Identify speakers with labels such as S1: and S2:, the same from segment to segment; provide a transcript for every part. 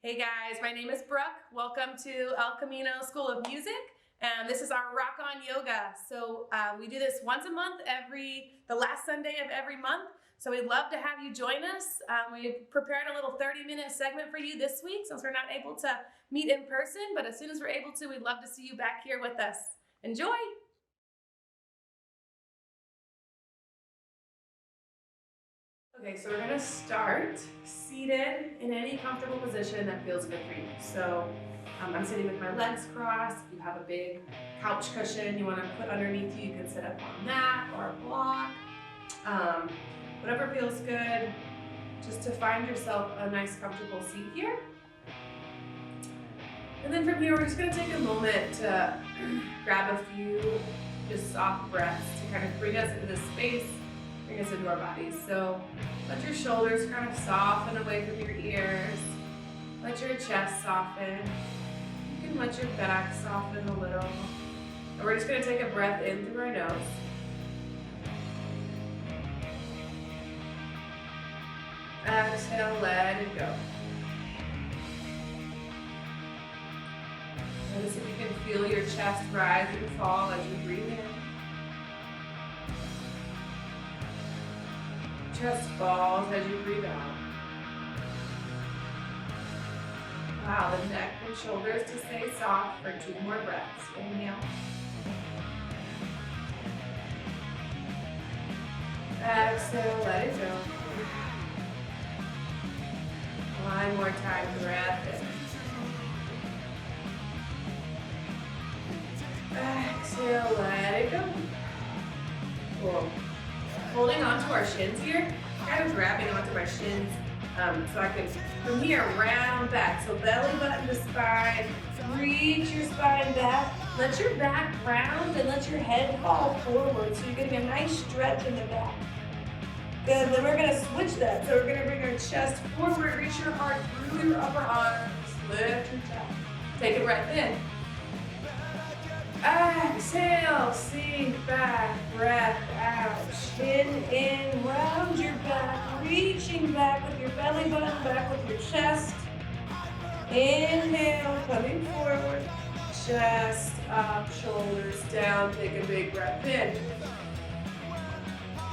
S1: Hey guys, my name is Brooke. Welcome to El Camino School of Music, and this is our Rock On Yoga. So we do this once a month, the last Sunday of every month. So we'd love to have you join us. We prepared a little 30-minute segment for you this week since we're not able to meet in person, but as soon as we're able to, we'd love to see you back here with us. Enjoy! Okay, so we're gonna start seated in any comfortable position that feels good for you. So I'm sitting with my legs crossed. If you have a big couch cushion you wanna put underneath you, you can sit up on that or a block. Whatever feels good, just to find yourself a nice comfortable seat here. And then from here, we're just gonna take a moment to grab a few just soft breaths to kind of bring us into this space, bring us into our bodies. So let your shoulders kind of soften away from your ears. Let your chest soften. You can let your back soften a little. And we're just gonna take a breath in through our nose. Exhale, let it go. Notice if you can feel your chest rise and fall as you breathe in. Chest falls as you breathe out. Allow the neck and shoulders to stay soft for 2 more breaths. Inhale. Exhale, let it go. 1 more time, breath in. Exhale, let it go. Cool. Holding onto our shins here, kind of grabbing onto my shins so I can, from here, round back. So belly button to spine, reach your spine back. Let your back round and let your head fall forward. So you're getting a nice stretch in the back. Good, then we're gonna switch that. So we're gonna bring our chest forward, reach your heart through your upper arms, lift your chest. Take a breath in. Exhale, sink back, breath out, chin in, round your back, reaching back with your belly button, back with your chest. Inhale, coming forward, chest up, shoulders down, take a big breath in.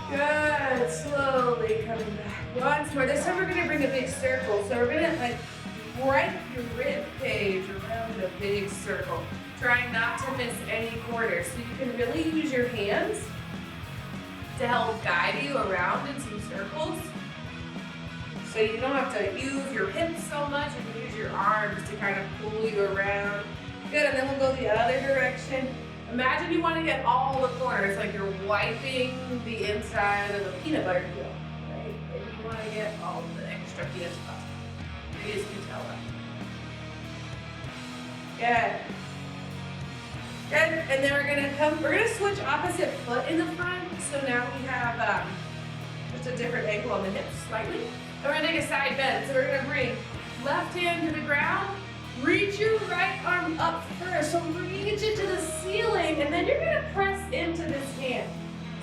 S1: Good, slowly coming back. Once more, this time we're gonna bring a big circle. So we're gonna write your rib cage around a big circle. Trying not to miss any corners. So you can really use your hands to help guide you around in some circles. So you don't have to use your hips so much, you can use your arms to kind of pull you around. Good, and then we'll go the other direction. Imagine you want to get all the corners, like you're wiping the inside of a peanut butter peel, right? And you want to get all the extra peanuts possible. You just can tell that. Good. Good, and then we're gonna switch opposite foot in the front. So now we have just a different angle on the hips slightly. And we're gonna take a side bend. So we're gonna bring left hand to the ground, reach your right arm up first. So reach it to the ceiling, and then you're gonna press into this hand.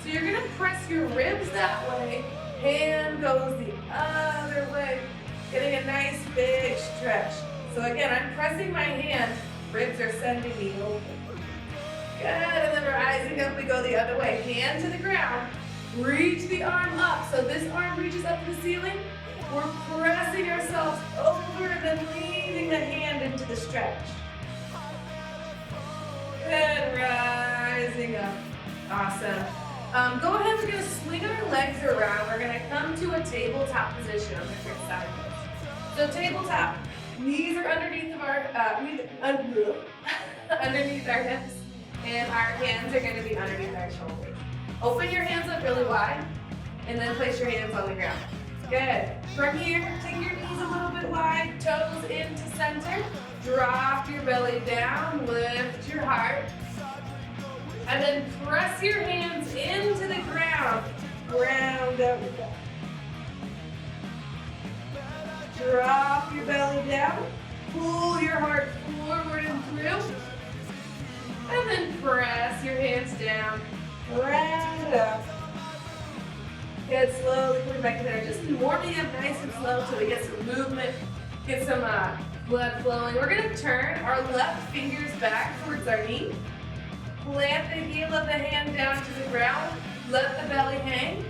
S1: So you're gonna press your ribs that way, hand goes the other way, getting a nice big stretch. So again, I'm pressing my hand, ribs are sending me open. Good, and then rising up, we go the other way. Hand to the ground, reach the arm up. So this arm reaches up to the ceiling. We're pressing ourselves over and then leaning the hand into the stretch. Good, rising up. Awesome. Go ahead, we're gonna swing our legs around. We're gonna come to a tabletop position on the quick side. So tabletop, knees are underneath of our, underneath our hips. And our hands are going to be underneath our shoulders. Open your hands up really wide, and then place your hands on the ground. Good. From here, take your knees a little bit wide, toes into center. Drop your belly down, lift your heart. And then press your hands into the ground. Round out your back. Drop your belly down. Pull your heart forward and through. And then press your hands down, round up. Good, slowly coming back to there. Just warming up nice and slow till we get some movement, get some blood flowing. We're gonna turn our left fingers back towards our knee. Plant the heel of the hand down to the ground. Let the belly hang.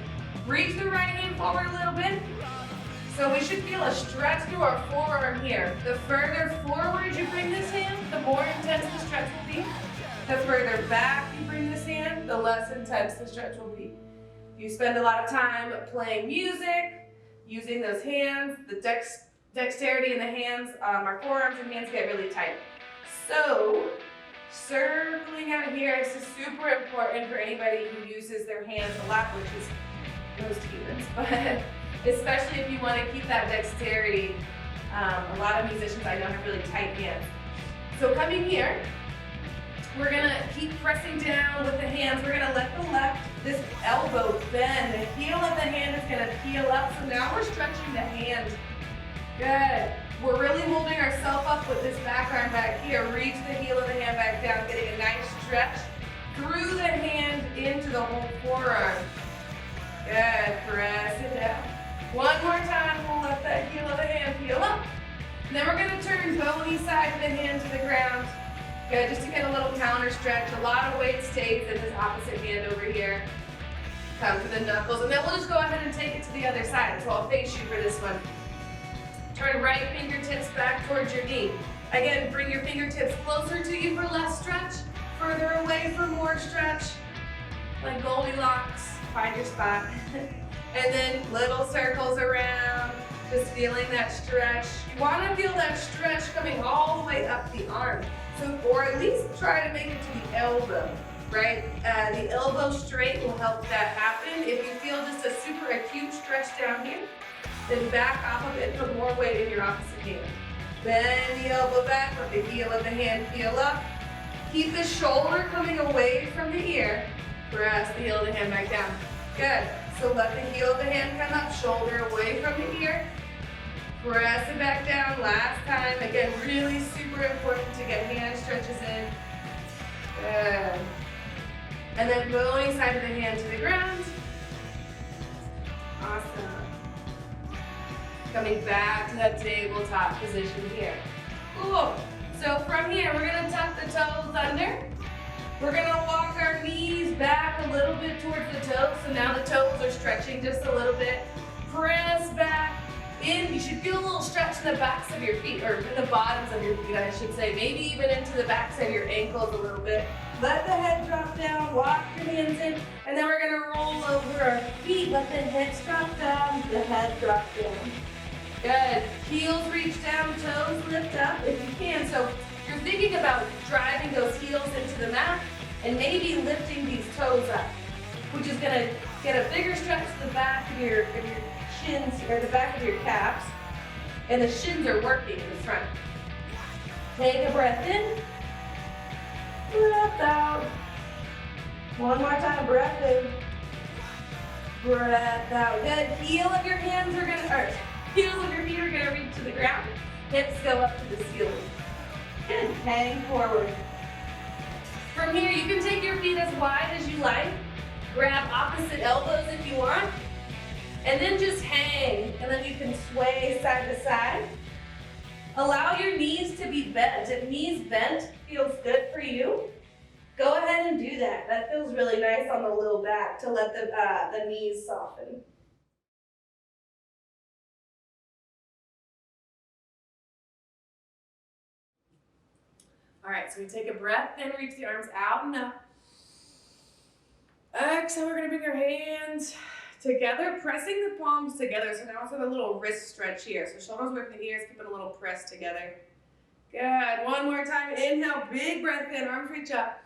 S1: Reach the right hand forward a little bit. So we should feel a stretch through our forearm here. The further forward you bring this hand, the more intense the stretch will be. The further back you bring this hand, the less intense the stretch will be. You spend a lot of time playing music, using those hands, the dexterity in the hands, our forearms and hands get really tight. So, circling out here is super important for anybody who uses their hands a lot, which is most humans, but especially if you want to keep that dexterity. A lot of musicians I know have really tight hands. So coming here, we're gonna keep pressing down with the hands. We're gonna let this elbow bend. The heel of the hand is gonna peel up. So now we're stretching the hand. Good. We're really holding ourselves up with this back arm back here. Reach the heel of the hand back down, getting a nice stretch through the hand into the whole forearm. Good. Press it down. One more time, we'll let that heel of the hand peel up. And then we're gonna turn bony side of the hand to the ground. Good, just to get a little counter stretch. A lot of weight stays in this opposite hand over here. Come to the knuckles, and then we'll just go ahead and take it to the other side. So I'll face you for this one. Turn right fingertips back towards your knee. Again, bring your fingertips closer to you for less stretch, further away for more stretch. Like Goldilocks, find your spot. And then little circles around, just feeling that stretch. You want to feel that stretch coming all the way up the arm. So, or at least try to make it to the elbow, right? The elbow straight will help that happen. If you feel just a super acute stretch down here, then back off of it, put more weight in your opposite hand. Bend the elbow back, let the heel of the hand peel up. Keep the shoulder coming away from the ear. Press the heel of the hand back down. Good. So let the heel of the hand come up, shoulder away from the ear. Press it back down. Last time. Again, really super important to get hand stretches in. Good. And then bony side of the hand to the ground. Awesome. Coming back to that tabletop position here. Cool. So from here, we're going to tuck the toes under. We're going to walk our knees back a little bit towards the toes. So now the toes are stretching just a little bit. Press back in. You should feel a little stretch in the backs of your feet, or in the bottoms of your feet, I should say. Maybe even into the backs of your ankles a little bit. Let the head drop down, walk your hands in, and then we're going to roll over our feet. Let the hips drop down, the head drop down. Good. Heels reach down, toes lift up if you can. So you're thinking about driving those heels into the mat and maybe lifting these toes up, which is going to get a bigger stretch to the back of your shins, or the back of your calves, and the shins are working in the front. Take a breath in, breath out. One more time, breath in, breath out. Good. Heels of your feet are gonna reach to the ground. Hips go up to the ceiling. Good. Hang forward. From here, you can take your feet as wide as you like. Grab opposite elbows if you want. And then just hang, and then you can sway side to side. Allow your knees to be bent. If knees bent feels good for you, go ahead and do that. That feels really nice on the low back to let the knees soften. All right, so we take a breath and reach the arms out and up. Exhale, we're gonna bring our hands together, pressing the palms together. So now it's a little wrist stretch here. So shoulders away from the ears, keep it a little pressed together. Good. One more time. Inhale, big breath in, arms reach up.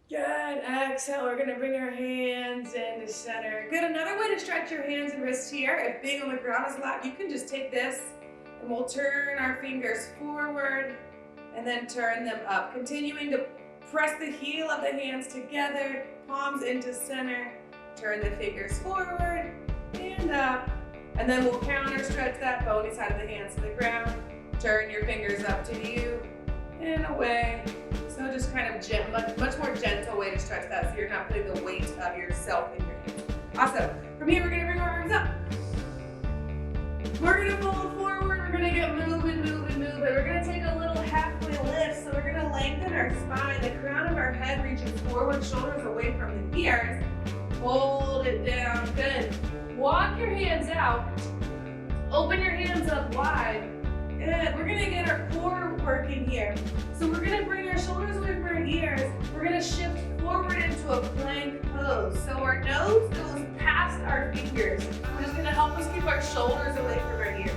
S1: Good. Exhale, we're gonna bring our hands into center. Good. Another way to stretch your hands and wrists here, if being on the ground is a lot, you can just take this and we'll turn our fingers forward and then turn them up. Continuing to press the heel of the hands together, palms into center. Turn the fingers forward and up. And then we'll counter stretch that bony side of the hands to the ground. Turn your fingers up to you and away. So just kind of much more gentle way to stretch that so you're not putting the weight of yourself in your hands. Awesome. From here, we're gonna bring our arms up. We're gonna fold forward. We're gonna get find the crown of our head reaching forward, shoulders away from the ears. Hold it down, good. Walk your hands out. Open your hands up wide. Good, we're gonna get our core working here. So we're gonna bring our shoulders away from our ears. We're gonna shift forward into a plank pose. So our nose goes past our fingers, which is gonna help us keep our shoulders away from our ears.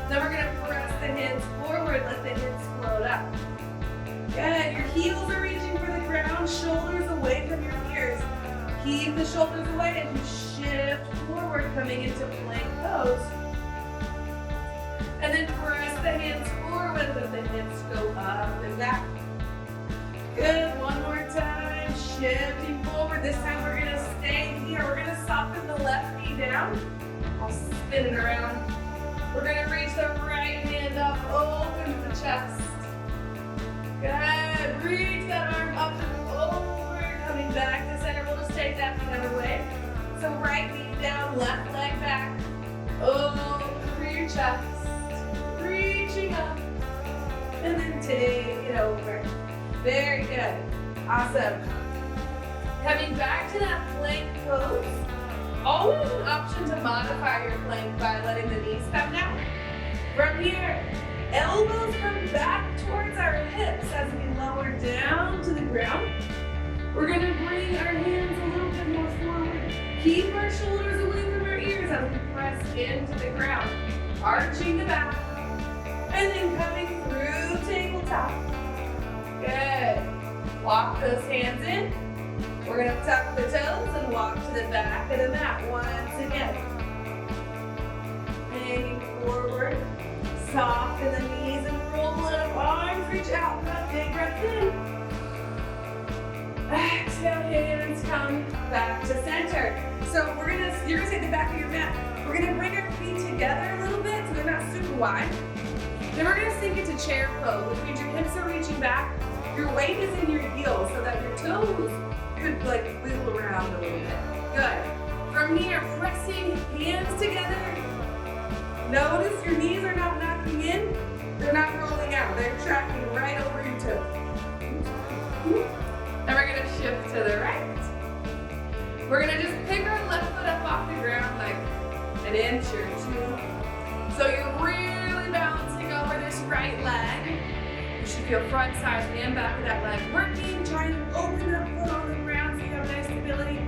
S1: Then we're gonna press the hands forward, let the hips float up. Good, your heels are reaching for the ground, shoulders away from your ears. Keep the shoulders away as you shift forward, coming into plank pose. And then press the hands forward, let the hips go up and back. Good, one more time, shifting forward. This time we're gonna stay here. We're gonna soften the left knee down. I'll spin it around. We're gonna reach the right hand up, open the chest. Good, reach that arm up and over, coming back to center. We'll just take that the other way. So right knee down, left leg back, open through your chest, reaching up, and then take it over. Very good, awesome. Coming back to that plank pose, always an option to modify your plank by letting the knees come down. From here, elbows come back towards our hips as we lower down to the ground. We're gonna bring our hands a little bit more forward. Keep our shoulders away from our ears as we press into the ground. Arching the back, and then coming through tabletop. Good. Walk those hands in. We're gonna tuck the toes and walk to the back of the mat once again. Hanging forward, soften the knees and roll it up, arms reach out, big breath in. Exhale, hands come back to center. So you're gonna take the back of your mat. We're gonna bring our feet together a little bit so they're not super wide. Then we're gonna sink into chair pose, which means your hips are reaching back, your weight is in your heels so that your toes could like wiggle around a little bit. Good. From here, pressing hands together. Notice your knees are not knocking in, they're not rolling out. They're tracking right over your toes. And we're gonna shift to the right. We're gonna just pick our left foot up off the ground like an inch or two. So you're really balancing over this right leg. You should feel front side and back of that leg working. Try to open that foot on the ground so you have nice stability.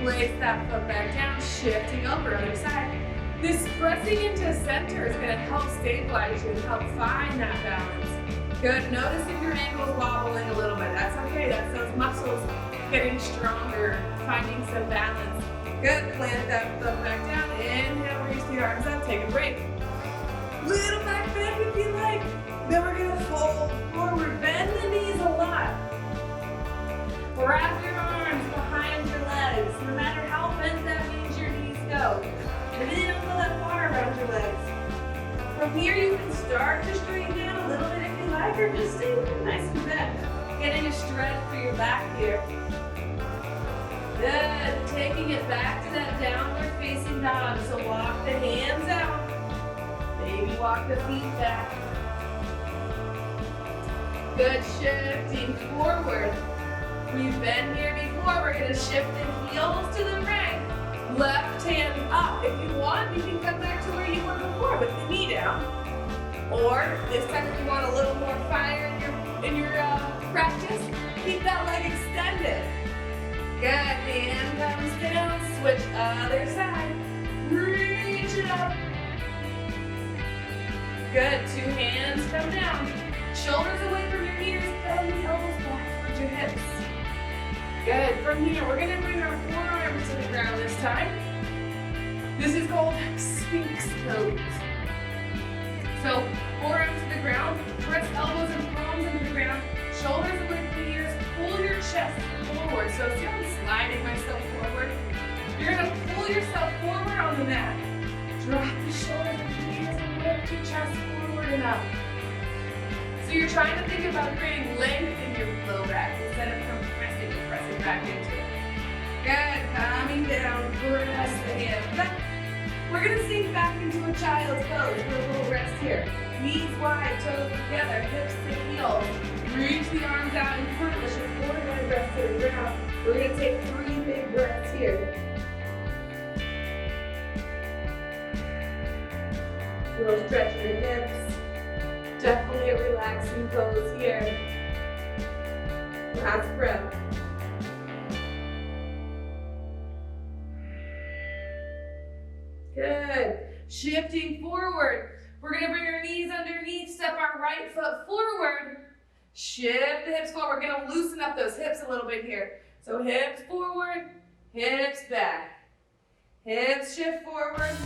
S1: Place that foot back down, shifting over other side. This pressing into center is gonna help stabilize you and help find that balance. Good, notice if your ankle's wobbling a little bit. That's okay, that's those muscles getting stronger, finding some balance. Good, plant that foot back down. Inhale, reach the arms up, take a break. Little back bend if you like. Then we're gonna fold forward, bend the knees a lot. Wrap your arms behind your legs. No matter how bent that means your knees go. Maybe they don't go that far around your legs. From here, you can start to straighten down a little bit if you like, or just stay nice and bent. Getting a stretch for your back here. Good. Taking it back to that downward facing dog. So walk the hands out. Maybe walk the feet back. Good. Shifting forward. We've been here before. We're going to shift the heels to the right. Left hand up. If you want, you can come back to where you were before with the knee down. Or this time if you want a little more fire in your practice, keep that leg extended. Good, hand comes down, switch other side. Reach it up. Good, two hands come down. Shoulders away from your ears, bend the elbows back towards your hips. Good, from here, we're gonna bring our forearms to the ground this time. This is called Sphinx pose. So, forearms to the ground, press elbows and palms into the ground, shoulders away from the ears, pull your chest forward. So see how I'm sliding myself forward? You're gonna pull yourself forward on the mat. Drop the shoulders and the ears and lift your chest forward and up. So you're trying to think about creating length in your low back instead of compressing and pressing back into it. Good, coming down, press the hands back. We're gonna sink back into a child's pose for a little rest here. Knees wide, toes together, hips to heels. Reach the arms out in front. Let your forehead rest to the ground. We're going to take 3 big breaths here. A little stretch in the hips. Definitely a relaxing pose here. Last breath. Good. Shifting forward. We're going to bring our knees underneath, step our right foot forward. Shift the hips forward. We're going to loosen up those hips a little bit here. So hips forward, hips back. Hips shift forward,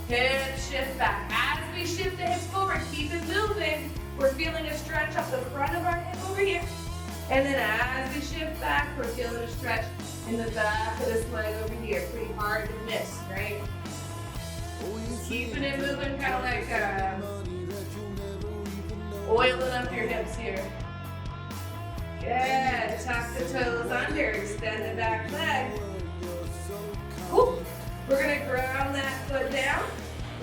S1: hips shift back. As we shift the hips forward, keep it moving. We're feeling a stretch up the front of our hip over here. And then as we shift back, we're feeling a stretch in the back of this leg over here. Pretty hard to miss, right? Keeping it moving, kind of like oiling up your hips here. Good. Tuck the toes under, extend the back leg. Cool. We're going to ground that foot down.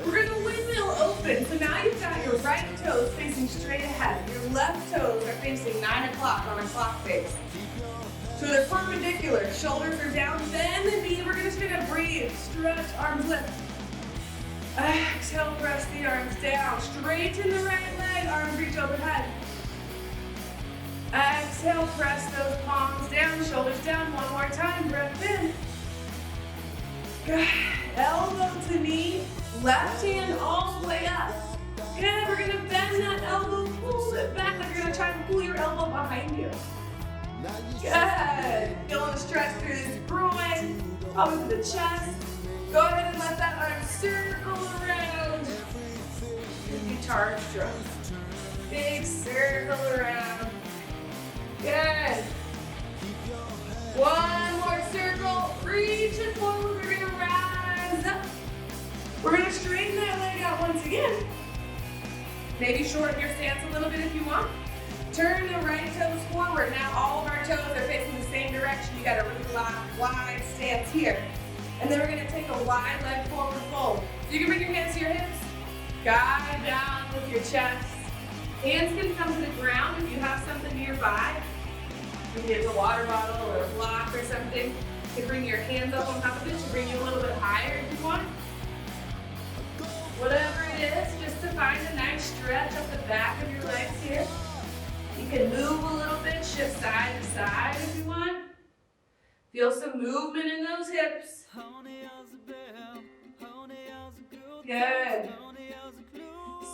S1: We're going to windmill open. So now you've got your right toes facing straight ahead. Your left toes are facing 9 o'clock on a clock face. So they're perpendicular. Shoulders are down, bend the knee. We're just going to breathe. Stretch, arms lift. Exhale, press the arms down. Straighten the right leg, arms reach overhead. Exhale, press those palms down, shoulders down. One more time, breath in. Good. Elbow to knee, left hand all the way up. Good, we're gonna bend that elbow, pull it back. Like you're gonna try and pull your elbow behind you. Good. Feeling a stretch through this groin, up into the chest. Go ahead and let that arm circle around. Guitar strum. Big circle around. Good. One more circle. Reach it forward. We're going to rise up. We're going to straighten that leg out once again. Maybe shorten your stance a little bit if you want. Turn the right toes forward. Now all of our toes are facing the same direction. You got a really wide stance here. And then we're going to take a wide leg forward fold. So you can bring your hands to your hips. Guide down with your chest. Hands can come to the ground if you have something nearby. Maybe it's a water bottle or a block or something. You can bring your hands up on top of it to bring you a little bit higher if you want. Whatever it is, just to find a nice stretch up the back of your legs here. You can move a little bit, shift side to side if you want. Feel some movement in those hips. Good.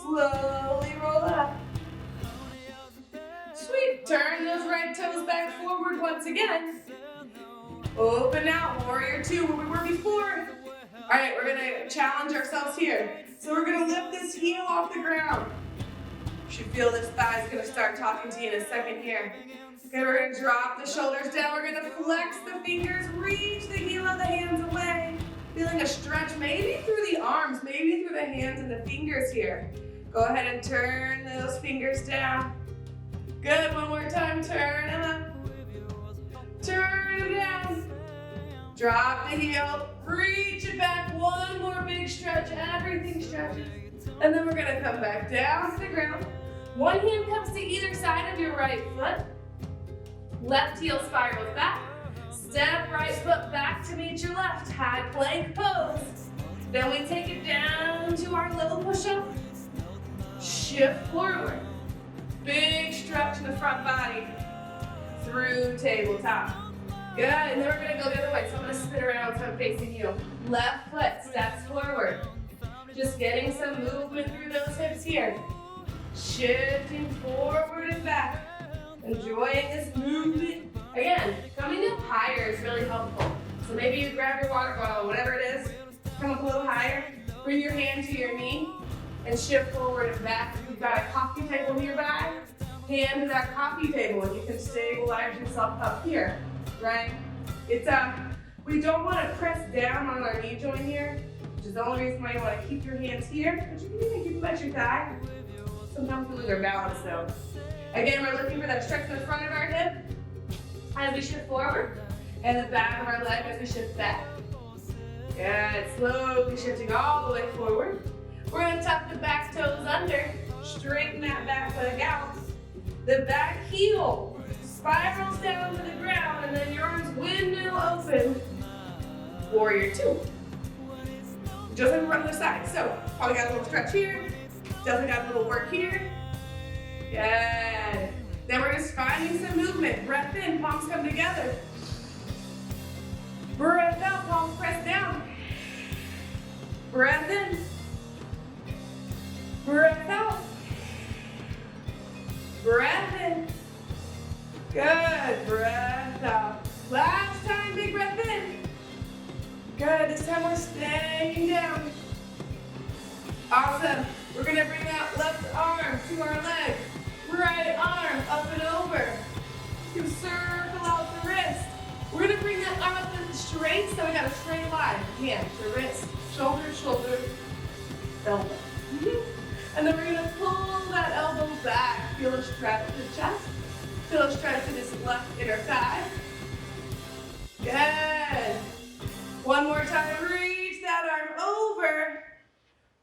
S1: Slowly roll up. Sweet. Turn those right toes back forward once again. Open out, warrior 2, where we were before. All right, we're gonna challenge ourselves here. So we're gonna lift this heel off the ground. You should feel this thigh is gonna start talking to you in a second here. Okay, we're gonna drop the shoulders down. We're gonna flex the fingers, reach the heel of the hands away. Feeling a stretch, maybe through the arms, maybe through the hands and the fingers here. Go ahead and turn those fingers down. Good, one more time, turn them up. Turn them down. Drop the heel, reach it back. One more big stretch, everything stretches. And then we're gonna come back down to the ground. One hand comes to either side of your right foot. Left heel spirals back. Step right foot back to meet your left. High plank pose. Then we take it down to our little push-up. Shift forward. Big stretch in the front body. Through tabletop. Good, and then we're gonna go the other way. So I'm gonna spin around so I'm facing you. Left foot steps forward. Just getting some movement through those hips here. Shifting forward and back. Enjoying this movement. Again, coming up higher is really helpful. So maybe you grab your water bottle, whatever it is, come up a little higher, bring your hand to your knee, and shift forward and back. If you've got a coffee table nearby, hand to that coffee table, and you can stabilize yourself up here, right? We don't want to press down on our knee joint here, which is the only reason why you want to keep your hands here, but you can even keep them at your thigh. Sometimes we lose our balance though. Again, we're looking for that stretch in the front of our hip as we shift forward, and the back of our leg as we shift back. Good, slowly shifting all the way forward. We're gonna tuck the back toes under, straighten that back leg out. The back heel spirals down to the ground, and then your arms windmill open. Warrior two. Just like from the side. So, probably got a little stretch here. Definitely got a little work here. Good. Then we're just finding some movement. Breath in, palms come together. Breath out, palms press down. Breath in. Breath out. Breath in. Good. Breath out. Last time, big breath in. Good. This time we're staying down. Awesome. We're going to bring that left arm to our leg. Right arm up and over. You circle out the wrist. We're going to bring that arm up and straight, so we got a straight line. Hand to wrist. Shoulder, shoulder, elbow. And then we're going to pull that elbow back. Feel a stretch to the chest. Feel a stretch to this left inner thigh. Good. One more time. Reach that arm over.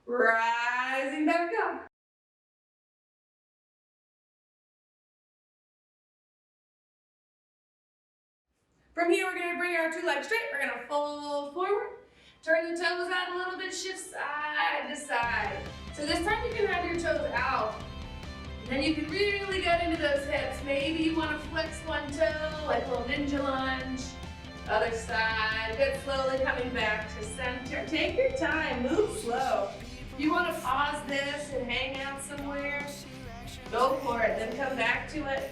S1: Rising back up. From here, we're going to bring our two legs straight. We're going to fold forward. Turn the toes out a little bit. Shift side to side. So this time you can have your toes out. And then you can really get into those hips. Maybe you want to flex one toe, like a little ninja lunge. Other side. Good. Slowly coming back to center. Take your time. Move slow. If you want to pause this and hang out somewhere, go for it. Then come back to it.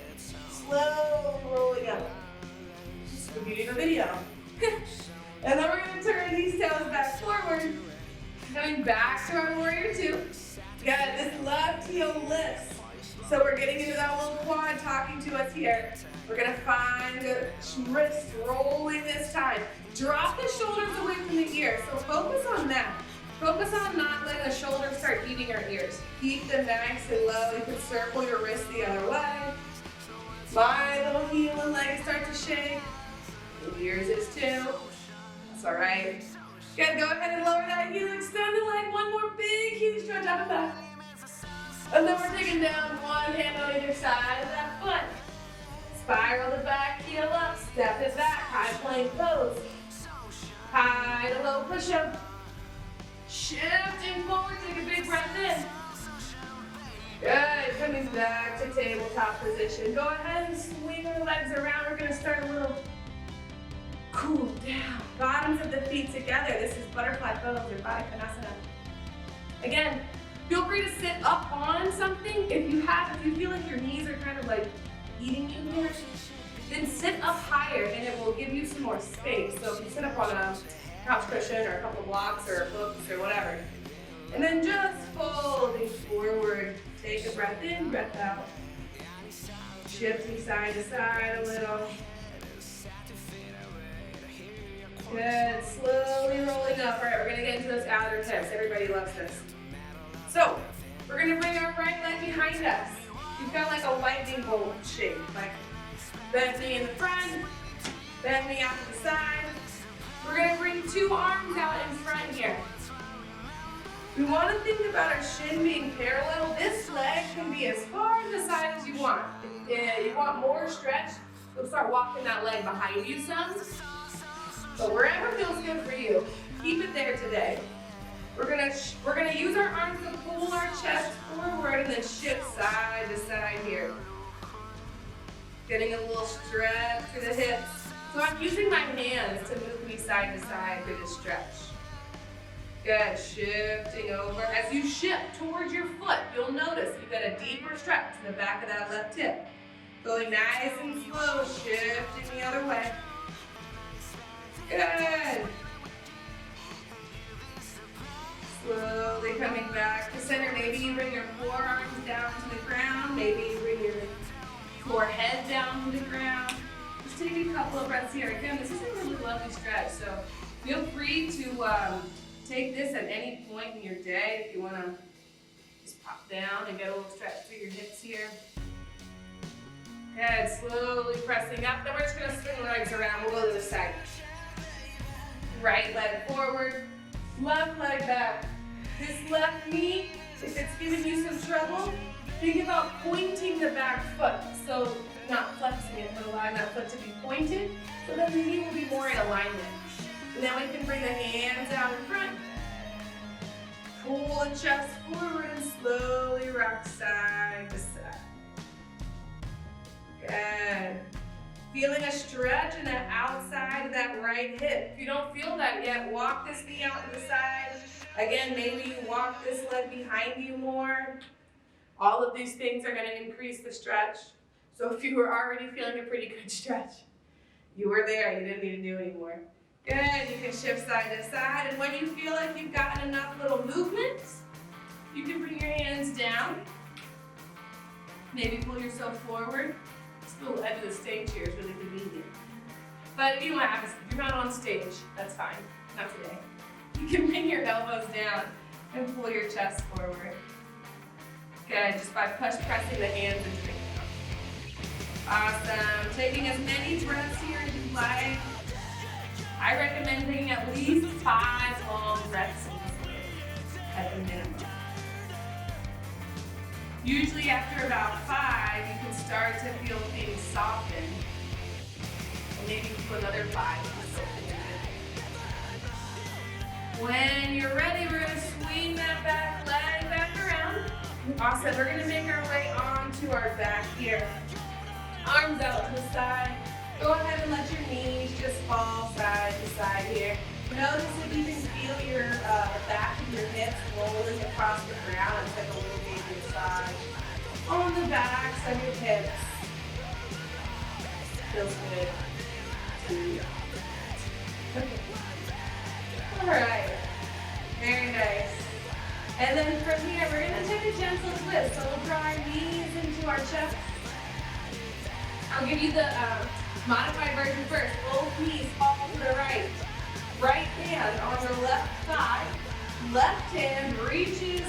S1: Slowly rolling up. It's the beauty of the video. And then we're going to turn these toes back forward. Coming back to our warrior two. Good. This left heel lifts. So we're getting into that little quad talking to us here. We're going to find the wrist rolling this time. Drop the shoulders away from the ears. So focus on that. Focus on not letting the shoulders start eating your ears. Keep them nice and low. You can circle your wrist the other way. My little heel and leg start to shake. Yours is too. That's all right. Good. Go ahead and lower that heel. Extend the leg. One more big, huge stretch up and back. And then we're taking down one hand on either side of that foot. Spiral the back heel up. Step it back. High plank pose. High to low push-up. Shifting forward, take a big breath in. Good, coming back to tabletop position. Go ahead and swing your legs around. We're going to start a little cool down. Bottoms of the feet together. This is butterfly pose or Baddha-Konasana. Again, feel free to sit up on something. If you feel like your knees are kind of like eating you here, then sit up higher and it will give you some more space. So if you sit up on a couch cushion or a couple blocks or books or whatever. And then just folding forward. Take a breath in, breath out. Shifting side to side a little. Good, slowly rolling up. All right, we're gonna get into those outer hips. Everybody loves this. So, we're gonna bring our right leg behind us. You've got like a lightning bolt shape. Like bend knee in the front, bend knee out to the side. We're going to bring two arms out in front here. We want to think about our shin being parallel. This leg can be as far to the side as you want. If you want more stretch, you'll start walking that leg behind you some. But wherever feels good for you, keep it there today. We're gonna use our arms to pull our chest forward and then shift side to side here. Getting a little stretch through the hips. So I'm using my hands to move me side to side through this stretch. Good, shifting over. As you shift towards your foot, you'll notice you get a deeper stretch to the back of that left hip. Going nice and slow, shifting the other way. Good. Slowly coming back to center. Maybe you bring your forearms down to the ground. Maybe you bring your forehead down to the ground. Just take a couple of breaths here. Again, this is a really lovely stretch, so feel free to take this at any point in your day if you want to just pop down and get a little stretch through your hips here. Good, slowly pressing up. Then we're just going to swing the legs around. We'll go to the side. Right leg forward, left leg back. This left knee, if it's giving you some trouble, Think about pointing the back foot. So not flexing it, but allowing that foot to be pointed. So then the knee will be more in alignment. And then we can bring the hands out in front. Pull the chest forward and slowly rock side to side. Good. Feeling a stretch in the outside of that right hip. If you don't feel that yet, walk this knee out to the side. Again, maybe you walk this leg behind you more. All of these things are going to increase the stretch. So if you were already feeling a pretty good stretch, you were there, you didn't need to do anymore. Good, you can shift side to side, and when you feel like you've gotten enough little movements, you can bring your hands down. Maybe pull yourself forward. This little edge of the stage here is really convenient. But if you don't have, if you're not on stage, that's fine, not today. You can bring your elbows down and pull your chest forward. Good, just by pressing the hands and straight down. Awesome, taking as many breaths here as you like. I recommend taking at least 5 long breaths at the minimum. Usually after about 5, you can start to feel things soften. And maybe do another 5. When you're ready, we're going to swing that back leg back around. Awesome, we're going to make our way onto our back here. Arms out to the side. Go ahead and let your knees just fall side to side here. Notice if you can feel your the back of your hips rolling across the ground. It's like a little baby massage on the backs of your hips. Feels good. Okay. All right. Very nice. And then from here, we're going to take a gentle twist. So we'll draw our knees into our chest. I'll give you the modified version first. Both knees fall to the right. Right hand on your left thigh. Left hand reaches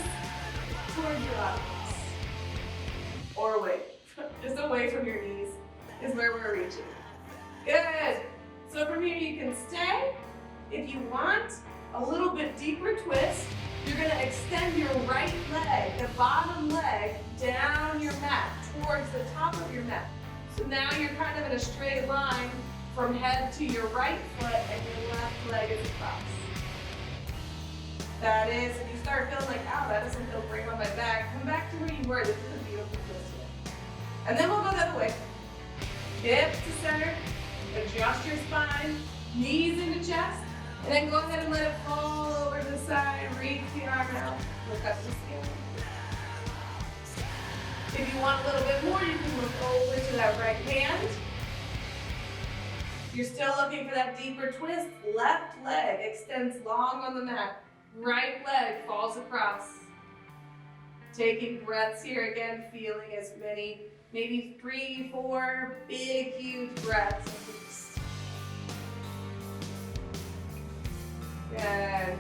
S1: towards your arms. Or away. Just away from your knees is where we're reaching. Good. So from here you can stay. If you want a little bit deeper twist, you're going to extend your right leg, the bottom leg, down your mat, towards the top of your mat. So now you're kind of in a straight line from head to your right foot and your left leg is across. That is, if you start feeling like, ow, that doesn't feel great on my back, come back to where you were. This is a beautiful twist here. And then we'll go the other way. Hips to center, adjust your spine, knees into chest, and then go ahead and let it fall over to the side, reach the arm out, look up to the ceiling. If you want a little bit more, you can look over to that right hand. If you're still looking for that deeper twist, left leg extends long on the mat. Right leg falls across. Taking breaths here again, feeling as many, maybe 3, 4 big, huge breaths. Good.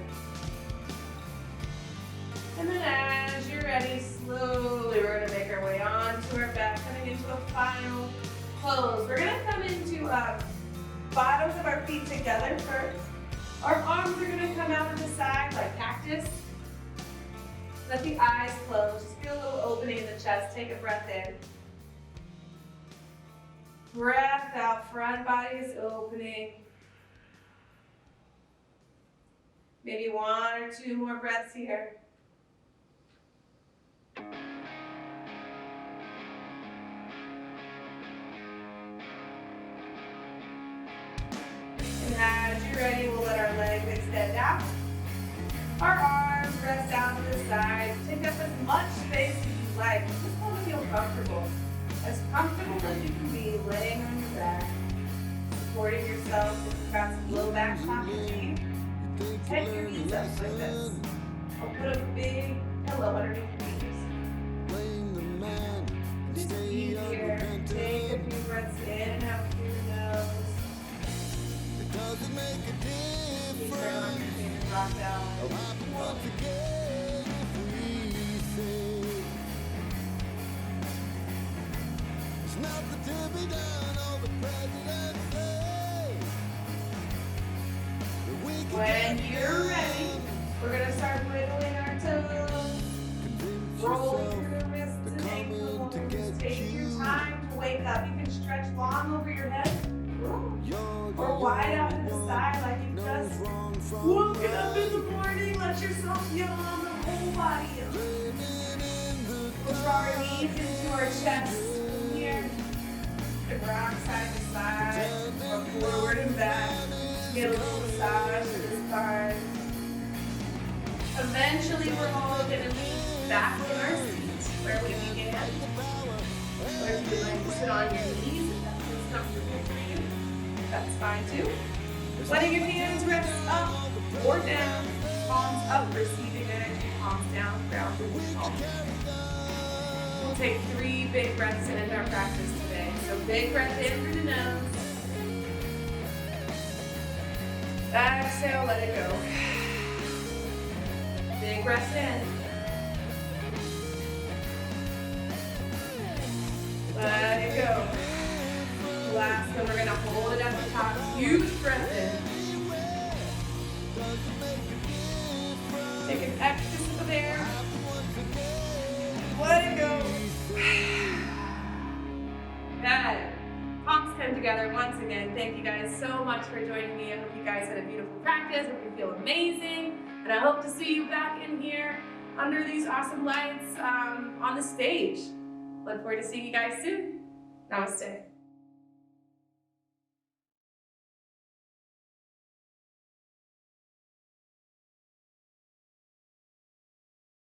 S1: And then as you're ready, slowly we're going to make our way onto our back, coming into a final pose. We're going to come into bottoms of our feet together first. Our arms are going to come out to the side like cactus. Let the eyes close. Just feel a little opening in the chest. Take a breath in. Breath out, front body is opening. Maybe 1 or 2 more breaths here. And as you're ready, we'll let our legs extend out. Our arms rest out to the side. Take up as much space as you like. Just want to feel comfortable. As comfortable as you can be laying on your back. Supporting yourself if you've got some low back pocket. Take your knees up like this. I'll put a big pillow underneath your knees. Just easier. Take a few breaths in and out through your nose. Keep your arms and rock down. When you're ready, we're going to start wiggling our toes, rolling through the wrists and ankles. Get up in the morning, let yourself yawn the whole body. We'll draw our knees into our chest here. Rock side to side, or forward and back. Get a little massage for the spine. Eventually, we're all going to meet back in our seat where we began. Or if you'd like to sit on your knees, if that feels comfortable for you, that's fine too. Letting your hands rest up or down, palms up, receiving energy, palms down, grounded with palms. We'll take 3 big breaths to end our practice today. So big breath in through the nose. Exhale, let it go. Big breath in. Let it go. Last one, we're going to hold it at the top. Huge breath in. Take an extra sip of air. Let it go. Got it. Palms come together once again. Thank you guys so much for joining me. I hope you guys had a beautiful practice. I hope you feel amazing. And I hope to see you back in here under these awesome lights on the stage. Look forward to seeing you guys soon. Namaste.